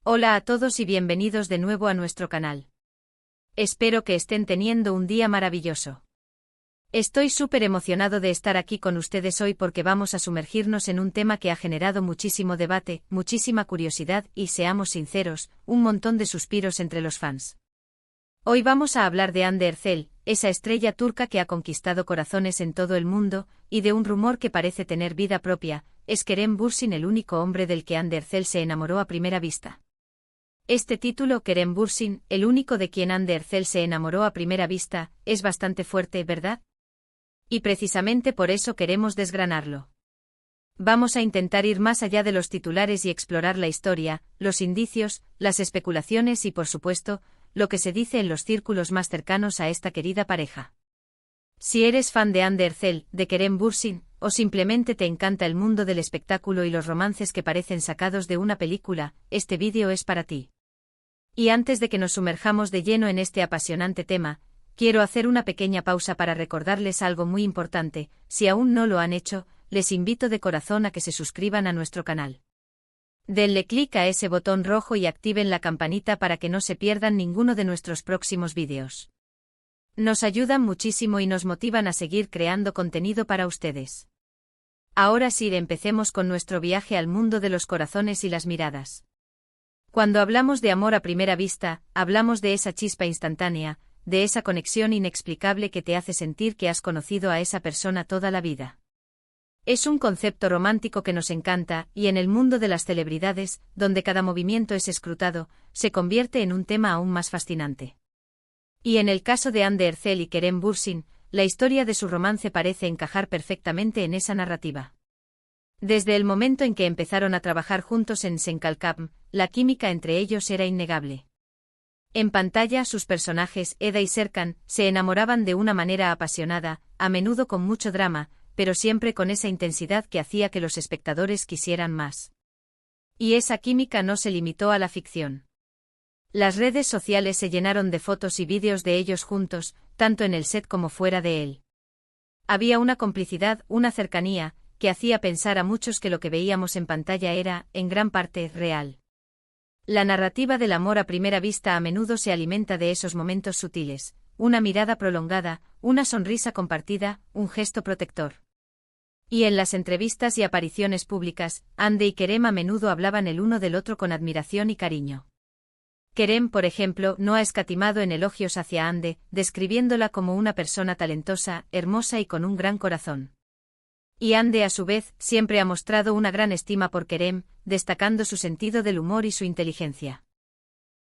Hola a todos y bienvenidos de nuevo a nuestro canal. Espero que estén teniendo un día maravilloso. Estoy súper emocionado de estar aquí con ustedes hoy porque vamos a sumergirnos en un tema que ha generado muchísimo debate, muchísima curiosidad y, seamos sinceros, un montón de suspiros entre los fans. Hoy vamos a hablar de Hande Erçel, esa estrella turca que ha conquistado corazones en todo el mundo, y de un rumor que parece tener vida propia: ¿es Kerem Bürsin el único hombre del que Hande Erçel se enamoró a primera vista? Este título, Kerem Bürsin, el único de quien Hande Erçel se enamoró a primera vista, es bastante fuerte, ¿verdad? Y precisamente por eso queremos desgranarlo. Vamos a intentar ir más allá de los titulares y explorar la historia, los indicios, las especulaciones y, por supuesto, lo que se dice en los círculos más cercanos a esta querida pareja. Si eres fan de Hande Erçel, de Kerem Bürsin, o simplemente te encanta el mundo del espectáculo y los romances que parecen sacados de una película, este vídeo es para ti. Y antes de que nos sumerjamos de lleno en este apasionante tema, quiero hacer una pequeña pausa para recordarles algo muy importante. Si aún no lo han hecho, les invito de corazón a que se suscriban a nuestro canal. Denle clic a ese botón rojo y activen la campanita para que no se pierdan ninguno de nuestros próximos vídeos. Nos ayudan muchísimo y nos motivan a seguir creando contenido para ustedes. Ahora sí, empecemos con nuestro viaje al mundo de los corazones y las miradas. Cuando hablamos de amor a primera vista, hablamos de esa chispa instantánea, de esa conexión inexplicable que te hace sentir que has conocido a esa persona toda la vida. Es un concepto romántico que nos encanta, y en el mundo de las celebridades, donde cada movimiento es escrutado, se convierte en un tema aún más fascinante. Y en el caso de Hande Erçel y Kerem Bürsin, la historia de su romance parece encajar perfectamente en esa narrativa. Desde el momento en que empezaron a trabajar juntos en Sen Kalkam, la química entre ellos era innegable. En pantalla, sus personajes, Eda y Serkan, se enamoraban de una manera apasionada, a menudo con mucho drama, pero siempre con esa intensidad que hacía que los espectadores quisieran más. Y esa química no se limitó a la ficción. Las redes sociales se llenaron de fotos y vídeos de ellos juntos, tanto en el set como fuera de él. Había una complicidad, una cercanía, que hacía pensar a muchos que lo que veíamos en pantalla era, en gran parte, real. La narrativa del amor a primera vista a menudo se alimenta de esos momentos sutiles: una mirada prolongada, una sonrisa compartida, un gesto protector. Y en las entrevistas y apariciones públicas, Hande y Kerem a menudo hablaban el uno del otro con admiración y cariño. Kerem, por ejemplo, no ha escatimado en elogios hacia Hande, describiéndola como una persona talentosa, hermosa y con un gran corazón. Y Hande, a su vez, siempre ha mostrado una gran estima por Kerem, destacando su sentido del humor y su inteligencia.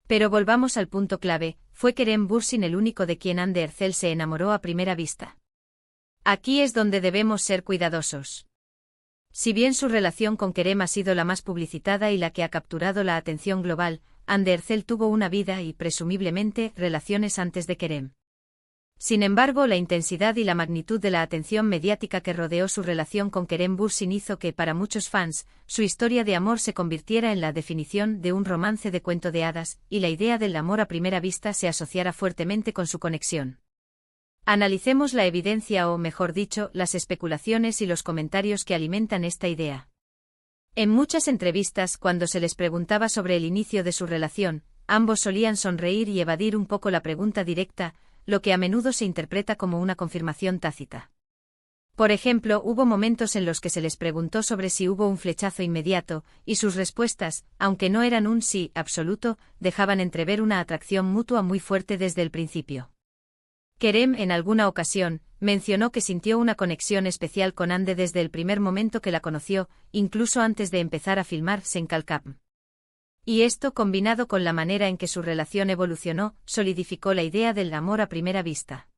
Pero volvamos al punto clave: ¿fue Kerem Bürsin el único de quien Hande Erçel se enamoró a primera vista? Aquí es donde debemos ser cuidadosos. Si bien su relación con Kerem ha sido la más publicitada y la que ha capturado la atención global, Hande Erçel tuvo una vida y, presumiblemente, relaciones antes de Kerem. Sin embargo, la intensidad y la magnitud de la atención mediática que rodeó su relación con Kerem Bürsin hizo que, para muchos fans, su historia de amor se convirtiera en la definición de un romance de cuento de hadas, y la idea del amor a primera vista se asociara fuertemente con su conexión. Analicemos la evidencia o, mejor dicho, las especulaciones y los comentarios que alimentan esta idea. En muchas entrevistas, cuando se les preguntaba sobre el inicio de su relación, ambos solían sonreír y evadir un poco la pregunta directa, lo que a menudo se interpreta como una confirmación tácita. Por ejemplo, hubo momentos en los que se les preguntó sobre si hubo un flechazo inmediato, y sus respuestas, aunque no eran un sí absoluto, dejaban entrever una atracción mutua muy fuerte desde el principio. Kerem, en alguna ocasión, mencionó que sintió una conexión especial con Hande desde el primer momento que la conoció, incluso antes de empezar a filmar Sen Kalkam. Y esto, combinado con la manera en que su relación evolucionó, solidificó la idea del amor a primera vista.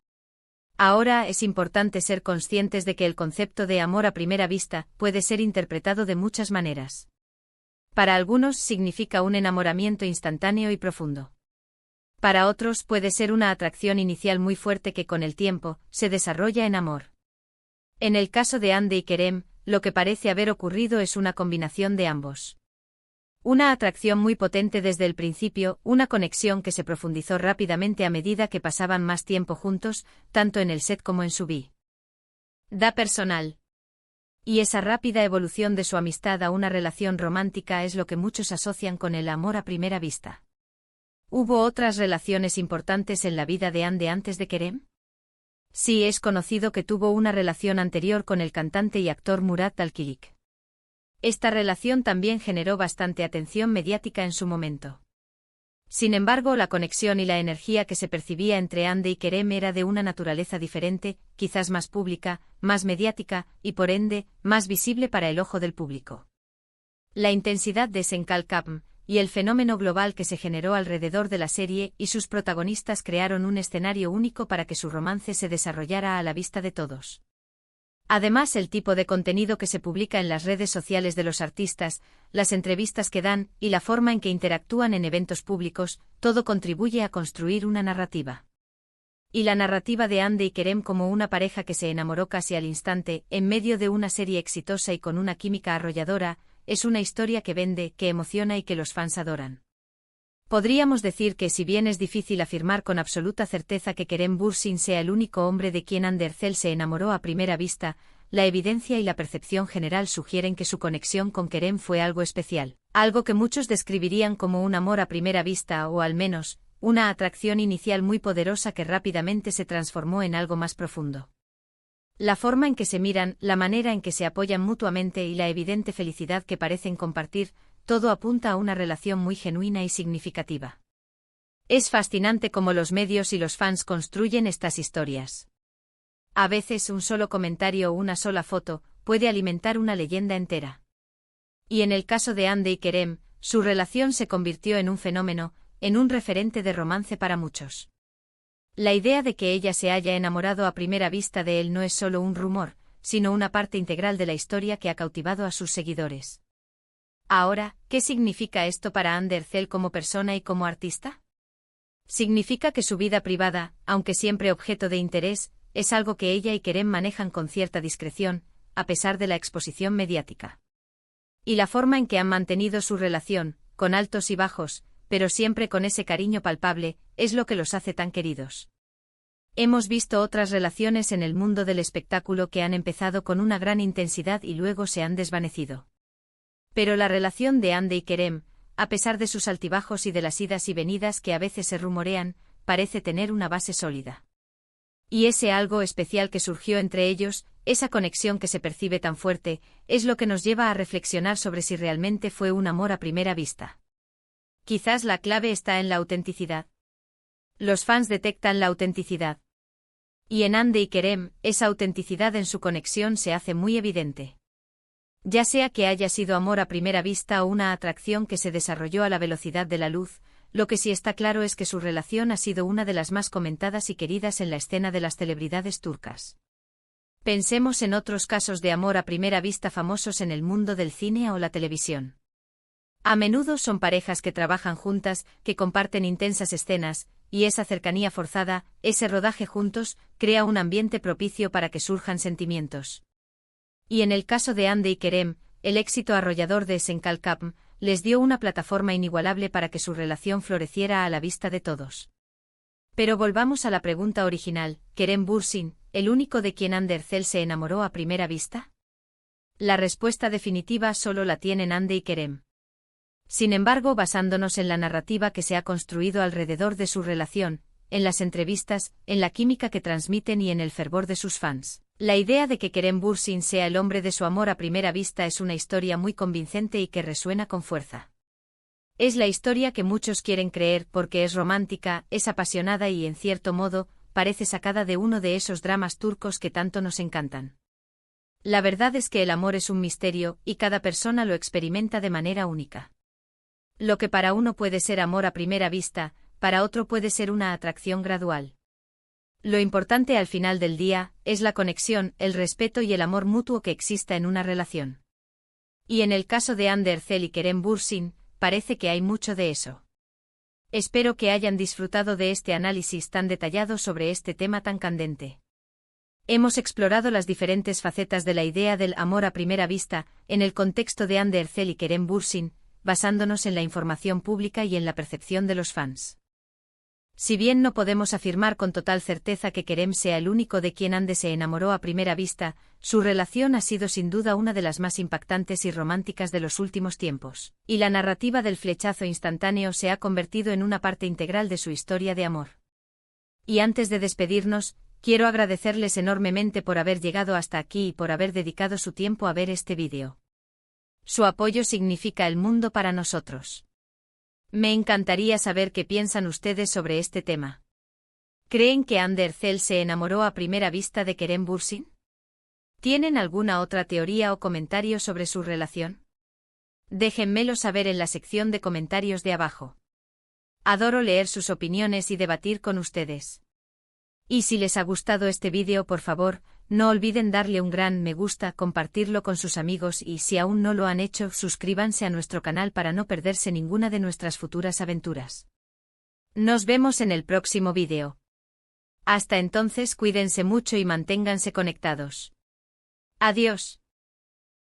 Ahora, es importante ser conscientes de que el concepto de amor a primera vista puede ser interpretado de muchas maneras. Para algunos significa un enamoramiento instantáneo y profundo. Para otros puede ser una atracción inicial muy fuerte que con el tiempo se desarrolla en amor. En el caso de Hande y Kerem, lo que parece haber ocurrido es una combinación de ambos. Una atracción muy potente desde el principio, una conexión que se profundizó rápidamente a medida que pasaban más tiempo juntos, tanto en el set como en su vida personal. Y esa rápida evolución de su amistad a una relación romántica es lo que muchos asocian con el amor a primera vista. ¿Hubo otras relaciones importantes en la vida de Hande antes de Kerem? Sí, es conocido que tuvo una relación anterior con el cantante y actor Murat Dalkılıç. Esta relación también generó bastante atención mediática en su momento. Sin embargo, la conexión y la energía que se percibía entre Hande y Kerem era de una naturaleza diferente, quizás más pública, más mediática, y por ende, más visible para el ojo del público. La intensidad de Senkalkapm y el fenómeno global que se generó alrededor de la serie y sus protagonistas crearon un escenario único para que su romance se desarrollara a la vista de todos. Además, el tipo de contenido que se publica en las redes sociales de los artistas, las entrevistas que dan y la forma en que interactúan en eventos públicos, todo contribuye a construir una narrativa. Y la narrativa de Hande y Kerem como una pareja que se enamoró casi al instante, en medio de una serie exitosa y con una química arrolladora, es una historia que vende, que emociona y que los fans adoran. Podríamos decir que si bien es difícil afirmar con absoluta certeza que Kerem Bürsin sea el único hombre de quien Hande Erçel se enamoró a primera vista, la evidencia y la percepción general sugieren que su conexión con Kerem fue algo especial, algo que muchos describirían como un amor a primera vista o al menos, una atracción inicial muy poderosa que rápidamente se transformó en algo más profundo. La forma en que se miran, la manera en que se apoyan mutuamente y la evidente felicidad que parecen compartir, todo apunta a una relación muy genuina y significativa. Es fascinante cómo los medios y los fans construyen estas historias. A veces un solo comentario o una sola foto puede alimentar una leyenda entera. Y en el caso de Hande y Kerem, su relación se convirtió en un fenómeno, en un referente de romance para muchos. La idea de que ella se haya enamorado a primera vista de él no es solo un rumor, sino una parte integral de la historia que ha cautivado a sus seguidores. Ahora, ¿qué significa esto para Hande Erçel como persona y como artista? Significa que su vida privada, aunque siempre objeto de interés, es algo que ella y Kerem manejan con cierta discreción, a pesar de la exposición mediática. Y la forma en que han mantenido su relación, con altos y bajos, pero siempre con ese cariño palpable, es lo que los hace tan queridos. Hemos visto otras relaciones en el mundo del espectáculo que han empezado con una gran intensidad y luego se han desvanecido. Pero la relación de Hande y Kerem, a pesar de sus altibajos y de las idas y venidas que a veces se rumorean, parece tener una base sólida. Y ese algo especial que surgió entre ellos, esa conexión que se percibe tan fuerte, es lo que nos lleva a reflexionar sobre si realmente fue un amor a primera vista. Quizás la clave está en la autenticidad. Los fans detectan la autenticidad. Y en Hande y Kerem, esa autenticidad en su conexión se hace muy evidente. Ya sea que haya sido amor a primera vista o una atracción que se desarrolló a la velocidad de la luz, lo que sí está claro es que su relación ha sido una de las más comentadas y queridas en la escena de las celebridades turcas. Pensemos en otros casos de amor a primera vista famosos en el mundo del cine o la televisión. A menudo son parejas que trabajan juntas, que comparten intensas escenas, y esa cercanía forzada, ese rodaje juntos, crea un ambiente propicio para que surjan sentimientos. Y en el caso de Hande y Kerem, el éxito arrollador de Senkalkapm les dio una plataforma inigualable para que su relación floreciera a la vista de todos. Pero volvamos a la pregunta original, ¿Kerem Bürsin, el único de quien Hande Erçel se enamoró a primera vista? La respuesta definitiva solo la tienen Hande y Kerem. Sin embargo, basándonos en la narrativa que se ha construido alrededor de su relación, en las entrevistas, en la química que transmiten y en el fervor de sus fans, la idea de que Kerem Bürsin sea el hombre de su amor a primera vista es una historia muy convincente y que resuena con fuerza. Es la historia que muchos quieren creer porque es romántica, es apasionada y, en cierto modo, parece sacada de uno de esos dramas turcos que tanto nos encantan. La verdad es que el amor es un misterio y cada persona lo experimenta de manera única. Lo que para uno puede ser amor a primera vista, para otro puede ser una atracción gradual. Lo importante al final del día es la conexión, el respeto y el amor mutuo que exista en una relación. Y en el caso de Hande Erçel y Kerem Bürsin, parece que hay mucho de eso. Espero que hayan disfrutado de este análisis tan detallado sobre este tema tan candente. Hemos explorado las diferentes facetas de la idea del amor a primera vista, en el contexto de Hande Erçel y Kerem Bürsin, basándonos en la información pública y en la percepción de los fans. Si bien no podemos afirmar con total certeza que Kerem sea el único de quien Ande se enamoró a primera vista, su relación ha sido sin duda una de las más impactantes y románticas de los últimos tiempos, y la narrativa del flechazo instantáneo se ha convertido en una parte integral de su historia de amor. Y antes de despedirnos, quiero agradecerles enormemente por haber llegado hasta aquí y por haber dedicado su tiempo a ver este vídeo. Su apoyo significa el mundo para nosotros. Me encantaría saber qué piensan ustedes sobre este tema. ¿Creen que Hande Erçel se enamoró a primera vista de Kerem Bürsin? ¿Tienen alguna otra teoría o comentario sobre su relación? Déjenmelo saber en la sección de comentarios de abajo. Adoro leer sus opiniones y debatir con ustedes. Y si les ha gustado este vídeo, por favor, no olviden darle un gran me gusta, compartirlo con sus amigos y si aún no lo han hecho, suscríbanse a nuestro canal para no perderse ninguna de nuestras futuras aventuras. Nos vemos en el próximo vídeo. Hasta entonces, cuídense mucho y manténganse conectados. Adiós.